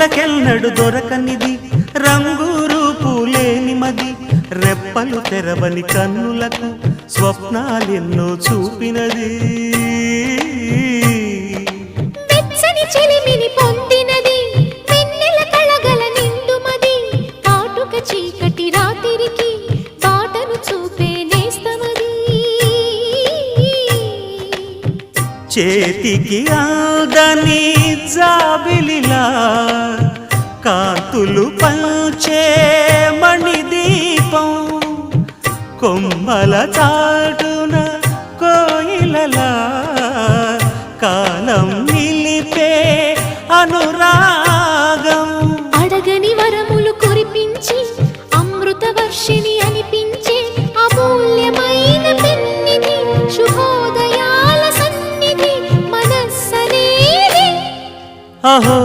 చూపులకెన్నడు దొరకనిది రంగు రూపు లేని మది రెప్పలు తెరవని కన్నులకు స్వప్నాలెన్నో చూపినది వెచ్చని చెలిమిని పొందినది వెన్నెల కళగల నిండుమది కాటుక చీకటి రాత్రికి బాటను చూపే నేస్తమది చేతికి ఆదని జాబిలిలా కాంతులు పంచే మణిదీపం కొమ్మల చాటున కోయిలలా కాలం నిలిపే అనురాగం అడగని వరములు కురిపించి అమృత వర్షిణి అనిపించే అమూల్యమైన పెన్నిధి శుభోదయాల సన్నిధి మనస్సనేది అహో